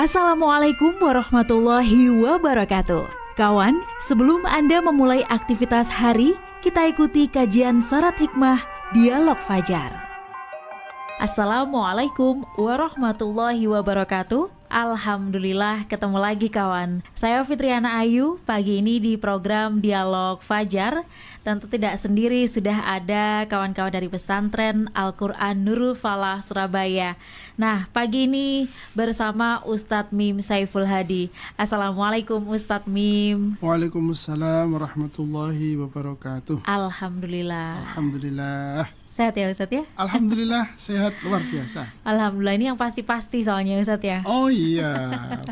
Assalamualaikum warahmatullahi wabarakatuh. Kawan, sebelum Anda memulai aktivitas hari, kita ikuti kajian Syarat Hikmah Dialog Fajar. Assalamualaikum warahmatullahi wabarakatuh. Alhamdulillah ketemu lagi kawan. Saya Fitriana Ayu, pagi ini di program Dialog Fajar. Tentu tidak sendiri, sudah ada kawan-kawan dari pesantren Al-Quran Nurul Falah Surabaya. Nah, pagi ini bersama Ustadz Mim Saiful Hadi. Assalamualaikum Ustadz Mim. Waalaikumsalam warahmatullahi wabarakatuh. Alhamdulillah. Alhamdulillah. Sehat ya Ustadz ya? Alhamdulillah sehat luar biasa. Alhamdulillah, ini yang pasti-pasti soalnya Ustadz ya. Oh iya,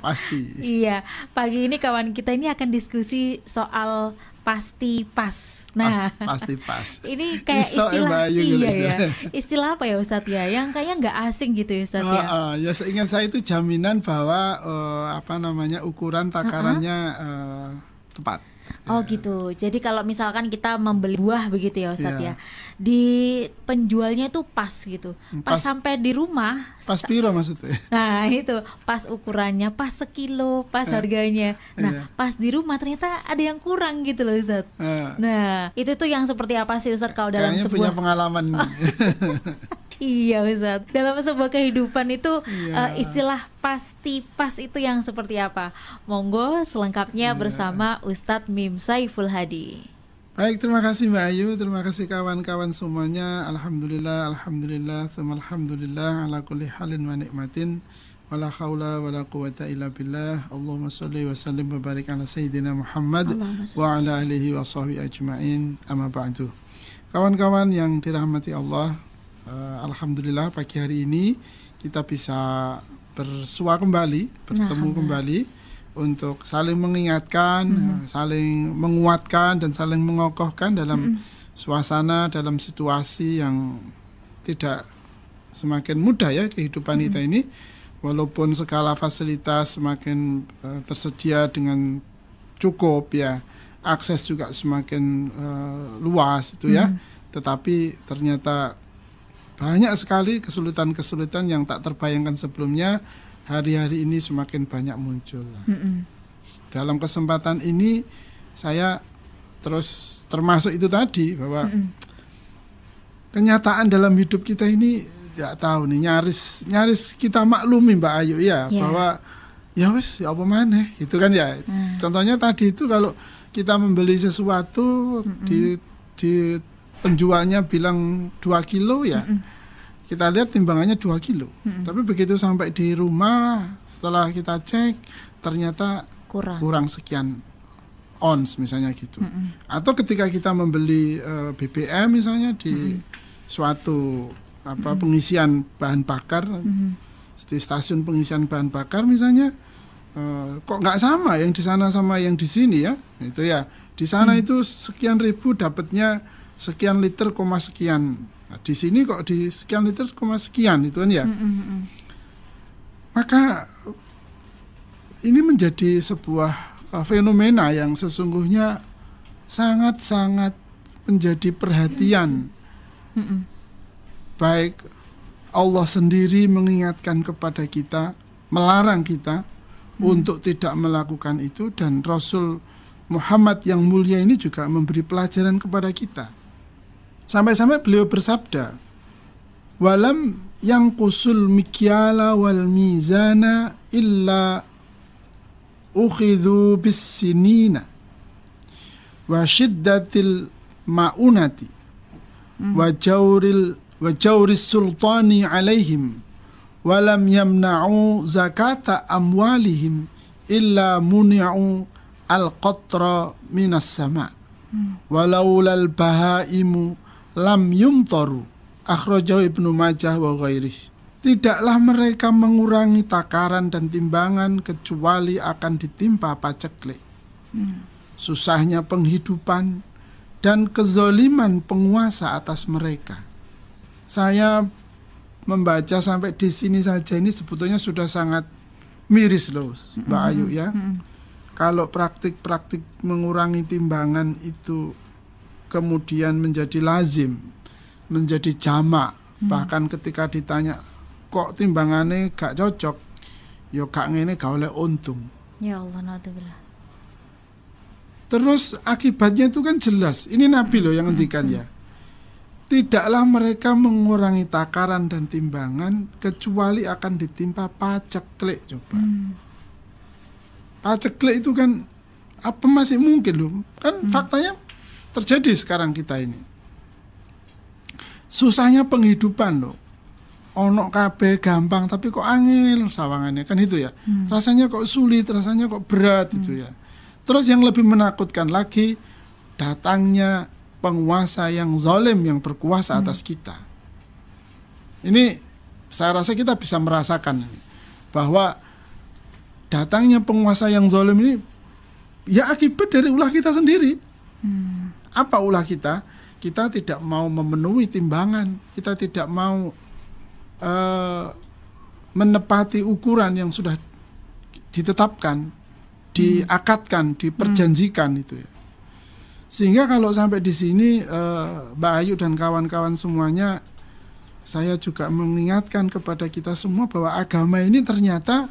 pasti. Iya, pagi ini kawan kita ini akan diskusi soal pasti pas. Nah, pasti pas. Ini kayak istilah ya. Istilah apa ya Ustadz ya? Yang kayaknya nggak asing gitu ya Ustadz ya. Ya seingat saya itu jaminan bahwa ukuran takarannya tepat. Oh gitu. Jadi kalau misalkan kita membeli buah begitu ya Ustadz ya, di penjualnya itu pas gitu. Pas sampai di rumah. Pas piro maksudnya? Nah itu pas ukurannya, pas sekilo, pas harganya. Nah pas di rumah ternyata ada yang kurang gitu loh Ustadz. Nah itu tuh yang seperti apa sih Ustadz kalau dalam kayaknya sebuah punya pengalaman. Iya Ustadz, dalam sebuah kehidupan itu istilah pasti pas itu yang seperti apa? Monggo selengkapnya bersama Ustadz Mim Saiful Hadi. Baik, terima kasih Mbak Ayu, terima kasih kawan-kawan semuanya. Alhamdulillah, alhamdulillah ala kulli halin wa nikmatin. Wala haula wala quwata illa billah. Allahumma sholli wa sallim wa barik ala sayyidina Muhammad wa ala alihi wa sahbihi ajma'in. Amma ba'du. Kawan-kawan yang dirahmati Allah, alhamdulillah pagi hari ini kita bisa bersua kembali, bertemu kembali untuk saling mengingatkan, saling menguatkan dan saling mengokohkan dalam suasana, dalam situasi yang tidak semakin mudah ya kehidupan kita ini. Walaupun segala fasilitas semakin tersedia dengan cukup ya, akses juga semakin luas itu ya, tetapi ternyata banyak sekali kesulitan-kesulitan yang tak terbayangkan sebelumnya. Hari-hari ini semakin banyak muncul. Dalam kesempatan ini saya terus termasuk itu tadi bahwa kenyataan dalam hidup kita ini tidak tahu nih, nyaris kita maklumi Mbak Ayu ya, bahwa ya wes ya apa maneh itu kan ya. Contohnya tadi itu kalau kita membeli sesuatu di penjualnya bilang 2 kilo ya, kita lihat timbangannya 2 kilo. Tapi begitu sampai di rumah, setelah kita cek, ternyata kurang sekian ons misalnya gitu. Atau ketika kita membeli BBM misalnya di suatu pengisian bahan bakar, di stasiun pengisian bahan bakar misalnya, kok nggak sama yang di sana sama yang di sini ya. Itu ya, di sana itu sekian ribu dapatnya sekian liter koma sekian. Nah, di sini kok di sekian liter koma sekian itu kan ya. Maka ini menjadi sebuah fenomena yang sesungguhnya sangat-sangat menjadi perhatian. Baik Allah sendiri mengingatkan kepada kita, melarang kita untuk tidak melakukan itu, dan Rasul Muhammad yang mulia ini juga memberi pelajaran kepada kita. Sampai-sampai beliau bersabda, walam yang kusul mikyala wal mizana illa ukhidhu bis sinina wa shiddatil ma'unati wa jawris sultani alaihim walam yamna'u zakata amwalihim illa muni'u al-qatra minas sama' walaulal bahaimu lam yumtaru, akhrajahu Ibnu Majah wa ghairih. Tidaklah mereka mengurangi takaran dan timbangan kecuali akan ditimpa paceklik. Susahnya penghidupan dan kezoliman penguasa atas mereka. Saya membaca sampai di sini saja ini sebetulnya sudah sangat miris loh Mbak Ayu ya. Kalau praktik-praktik mengurangi timbangan itu kemudian menjadi lazim, menjadi jamak, bahkan ketika ditanya kok timbangannya gak cocok, ya gak ngene gak oleh untung. Ya Allah, naudzubillah. Terus akibatnya itu kan jelas. Ini Nabi loh yang ngendikan ya. Tidaklah mereka mengurangi takaran dan timbangan kecuali akan ditimpa paceklik. Coba. Paceklik itu kan apa masih mungkin loh. Kan faktanya terjadi sekarang kita ini. Susahnya penghidupan loh. Ono kabeh gampang tapi kok angel sawangannya kan itu ya. Rasanya kok sulit, rasanya kok berat itu ya. Terus yang lebih menakutkan lagi, datangnya penguasa yang zalim, yang berkuasa atas kita. Ini saya rasa kita bisa merasakan bahwa datangnya penguasa yang zalim ini ya akibat dari ulah kita sendiri. Apa ulah kita? Kita tidak mau memenuhi timbangan, kita tidak mau menepati ukuran yang sudah ditetapkan, diakatkan, diperjanjikan itu ya. Sehingga kalau sampai di sini Mbak Ayu dan kawan-kawan semuanya, saya juga mengingatkan kepada kita semua bahwa agama ini ternyata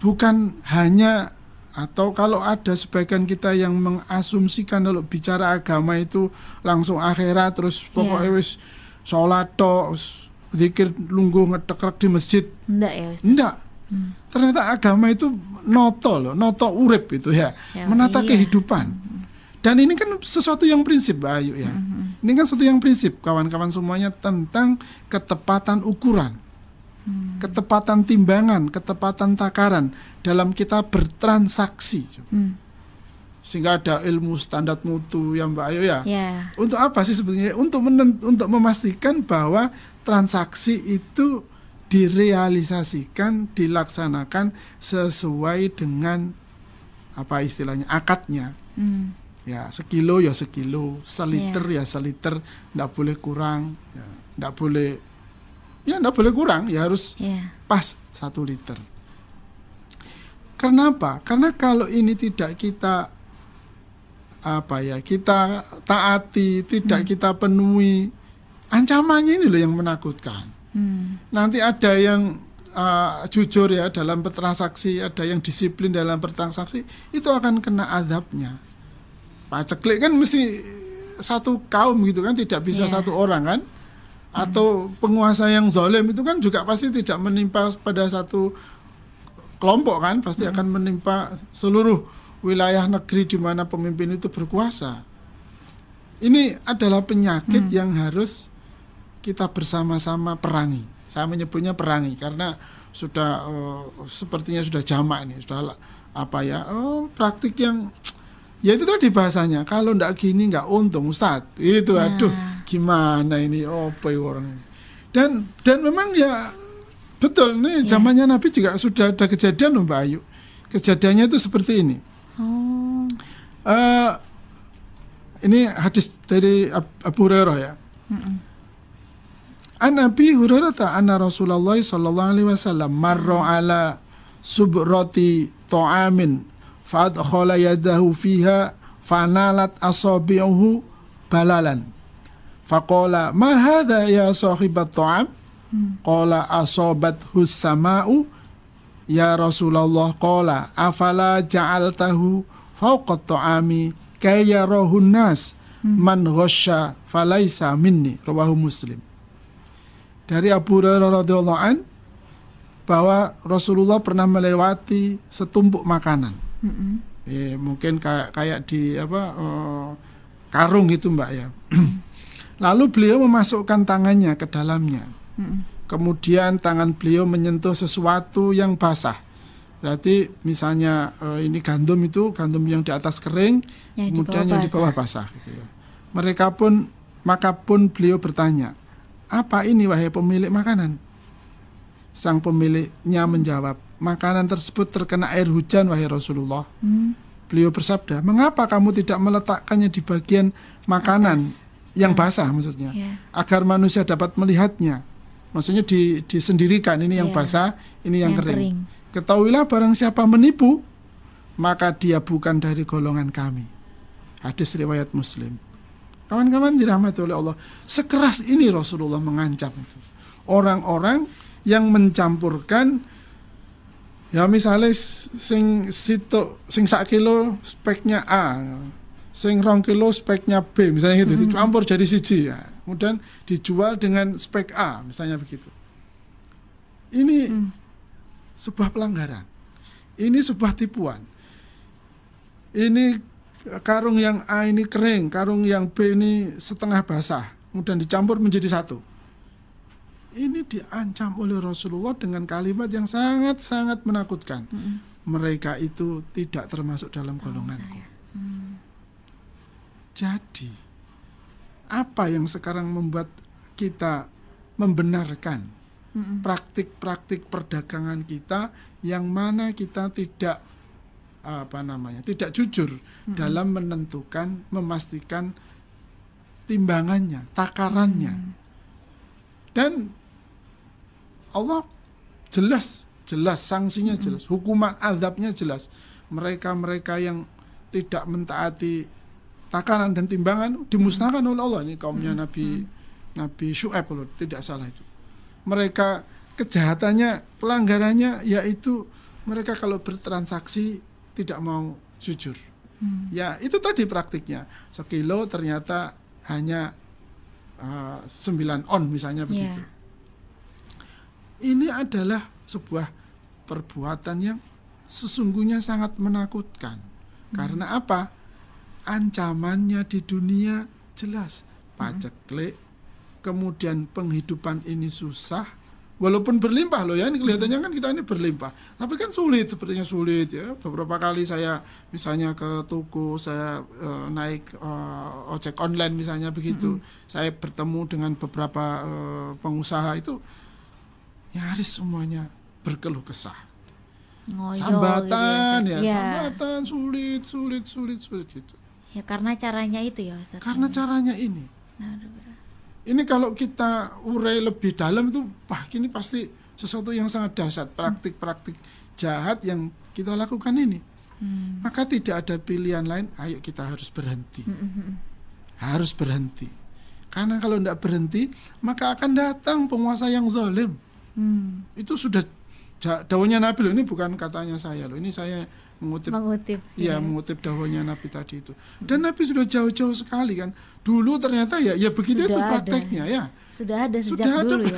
bukan hanya, atau kalau ada sebagian kita yang mengasumsikan kalau bicara agama itu langsung akhirat terus pokoknya wis sholat tok, zikir lungguh ngetekrek di masjid. Enggak ya Ustaz? Enggak. Ternyata agama itu noto urip itu ya, menata kehidupan. Dan ini kan sesuatu yang prinsip Mbak Ayu ya. Ini kan sesuatu yang prinsip kawan-kawan semuanya tentang ketepatan ukuran, ketepatan timbangan, ketepatan takaran dalam kita bertransaksi. Sehingga ada ilmu standar mutu yang Mbak Ayu ya. Untuk apa sih sebetulnya? Untuk memastikan bahwa transaksi itu direalisasikan, dilaksanakan sesuai dengan apa istilahnya, akadnya. Ya, sekilo ya sekilo, seliter ya seliter, enggak boleh kurang, ya enggak boleh kurang, ya harus pas 1 liter. Kenapa? Karena kalau ini tidak kita kita taati, tidak kita penuhi, ancamannya ini loh yang menakutkan. Nanti ada yang jujur ya dalam bertransaksi, ada yang disiplin dalam bertransaksi, itu akan kena azabnya. Paceklik kan mesti satu kaum gitu kan, tidak bisa satu orang kan. Atau penguasa yang zalim itu kan juga pasti tidak menimpa pada satu kelompok kan, pasti akan menimpa seluruh wilayah negeri di mana pemimpin itu berkuasa. Ini adalah penyakit yang harus kita bersama-sama perangi. Saya menyebutnya perangi karena sudah sepertinya sudah jamak ini, sudah praktik yang ya itu tadi bahasanya, kalau ndak gini nggak untung Ustadz. Itu aduh gimana ini orang ini. Dan memang ya betul nih zamannya Nabi juga sudah ada kejadian loh Mbak Ayu. Kejadiannya itu seperti ini. Ini hadis dari Abu Hurairah ya. An Abi Hurairah anna Rasulullah sallallahu alaihi wasallam marra ala subrati ta'amin fa adkhala yadahu fiha fanalat asabi'uhu balalan faqala ma hadha ya sahibat ta'am qala asabathu sama'u ya Rasulullah qala afala ja'altahu fawqa ta'ami kaya rohun nas man ghasya falaisa minni, rawahu Muslim. Dari Abu Hurairah radhiyallahu an bahwa Rasulullah pernah melewati setumpuk makanan. Mungkin kayak di karung gitu Mbak ya. Lalu beliau memasukkan tangannya ke dalamnya. Kemudian tangan beliau menyentuh sesuatu yang basah. Berarti misalnya ini gandum yang di atas kering, kemudian yang di bawah basah gitu ya. Maka pun beliau bertanya, apa ini wahai pemilik makanan? Sang pemiliknya menjawab, makanan tersebut terkena air hujan wahai Rasulullah. Beliau bersabda, mengapa kamu tidak meletakkannya di bagian makanan yang basah maksudnya, agar manusia dapat melihatnya. Maksudnya disendirikan, ini yang basah, ini yang kering. Ketahuilah barang siapa menipu, maka dia bukan dari golongan kami. Hadis riwayat Muslim. Kawan-kawan dirahmati oleh Allah, sekeras ini Rasulullah mengancam itu orang-orang yang mencampurkan Ya misalnya sing 1 kilo speknya A, sing 2 kilo speknya B, misalnya gitu, dicampur jadi siji ya. Kemudian dijual dengan spek A, misalnya begitu. Ini sebuah pelanggaran. Ini sebuah tipuan. Ini karung yang A ini kering, karung yang B ini setengah basah, kemudian dicampur menjadi satu. Ini diancam oleh Rasulullah dengan kalimat yang sangat-sangat menakutkan. Mereka itu tidak termasuk dalam golonganku. Jadi, apa yang sekarang membuat kita membenarkan praktik-praktik perdagangan kita yang mana kita tidak tidak jujur dalam menentukan, memastikan timbangannya, takarannya. Dan Allah jelas sanksinya jelas, hukuman azabnya jelas. Mereka-mereka yang tidak mentaati takaran dan timbangan dimusnahkan oleh Allah. Ini kaumnya Nabi Syu'aib, tidak salah itu. Mereka kejahatannya, pelanggarannya yaitu mereka kalau bertransaksi tidak mau jujur. Ya itu tadi praktiknya. 1 kilo ternyata hanya 9 on misalnya begitu. Ini adalah sebuah perbuatan yang sesungguhnya sangat menakutkan. Karena apa? Ancamannya di dunia jelas. Paceklik, kemudian penghidupan ini susah, walaupun berlimpah loh ya, ini kelihatannya kan kita ini berlimpah, tapi kan sepertinya sulit ya. Beberapa kali saya misalnya ke toko, saya naik ojek online misalnya begitu, saya bertemu dengan beberapa pengusaha itu nyaris semuanya berkeluh kesah. Sambatan gitu ya. Sambatan sulit gitu. Ya karena caranya itu ya Ustaz. Karena caranya ini. Ini kalau kita urai lebih dalam itu, ini pasti sesuatu yang sangat dahsyat, praktik-praktik jahat yang kita lakukan ini. Maka tidak ada pilihan lain, ayo kita harus berhenti. Harus berhenti. Karena kalau tidak berhenti, maka akan datang penguasa yang zalim. Itu sudah dawuhnya Nabi loh, ini bukan katanya saya loh, ini saya mengutip dawuhnya Nabi tadi itu. Dan Nabi sudah jauh-jauh sekali kan. Dulu ternyata ya begitu sudah itu prakteknya ya. Sudah ada sejak dulu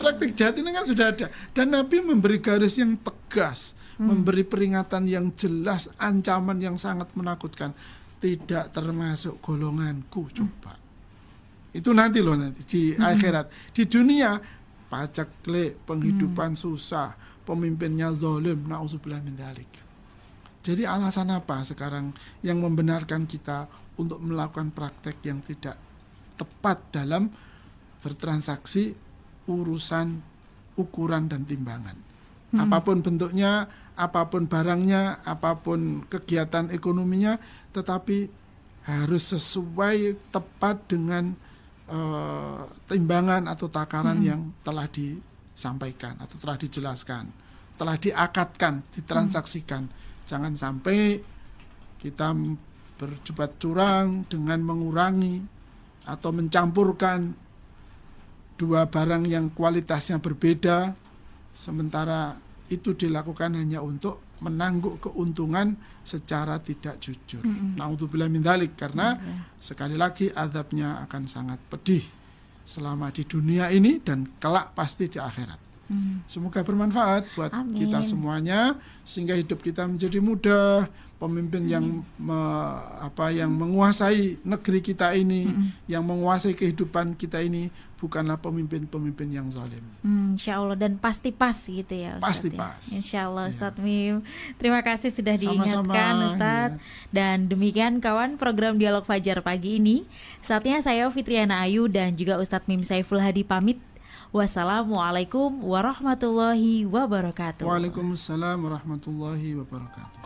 praktik jahat ini kan sudah ada. Dan Nabi memberi garis yang tegas, memberi peringatan yang jelas, ancaman yang sangat menakutkan. Tidak termasuk golonganku, coba. Itu nanti di akhirat. Di dunia paceklik, penghidupan susah, pemimpinnya zalim, na'udzubillah min dzalik. Jadi alasan apa sekarang yang membenarkan kita untuk melakukan praktek yang tidak tepat dalam bertransaksi urusan ukuran dan timbangan? Apapun bentuknya, apapun barangnya, apapun kegiatan ekonominya, tetapi harus sesuai tepat dengan timbangan atau takaran yang telah disampaikan atau telah dijelaskan, telah diakadkan, ditransaksikan. Jangan sampai kita berbuat curang dengan mengurangi atau mencampurkan dua barang yang kualitasnya berbeda, sementara itu dilakukan hanya untuk menangguk keuntungan secara tidak jujur. Na'udzubillah min dzalik, karena sekali lagi azabnya akan sangat pedih selama di dunia ini dan kelak pasti di akhirat. Semoga bermanfaat buat kita semuanya sehingga hidup kita menjadi mudah, pemimpin yang menguasai negeri kita ini, yang menguasai kehidupan kita ini bukanlah pemimpin-pemimpin yang zalim. Insya Allah, dan pasti pas gitu ya Ustaz. Pasti pas. Insya Allah Ustaz Mim. Terima kasih sudah diingatkan Ustaz. Ya. Dan demikian kawan program Dialog Fajar pagi ini. Saatnya saya Fitriana Ayu dan juga Ustaz Mim Saiful Hadi pamit. Wassalamualaikum warahmatullahi wabarakatuh. Waalaikumsalam warahmatullahi wabarakatuh.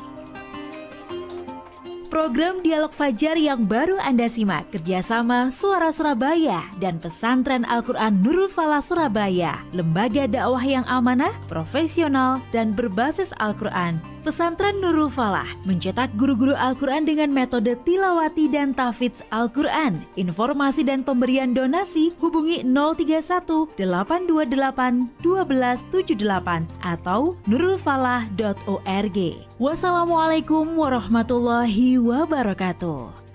Program Dialog Fajar yang baru Anda simak kerjasama Suara Surabaya dan Pesantren Al-Quran Nurul Falah Surabaya, lembaga dakwah yang amanah, profesional, dan berbasis Al-Quran. Pesantren Nurul Falah mencetak guru-guru Al-Quran dengan metode tilawati dan tahfidz Al-Quran. Informasi dan pemberian donasi hubungi 031 828 1278 atau nurulfalah.org. Wassalamualaikum warahmatullahi wabarakatuh.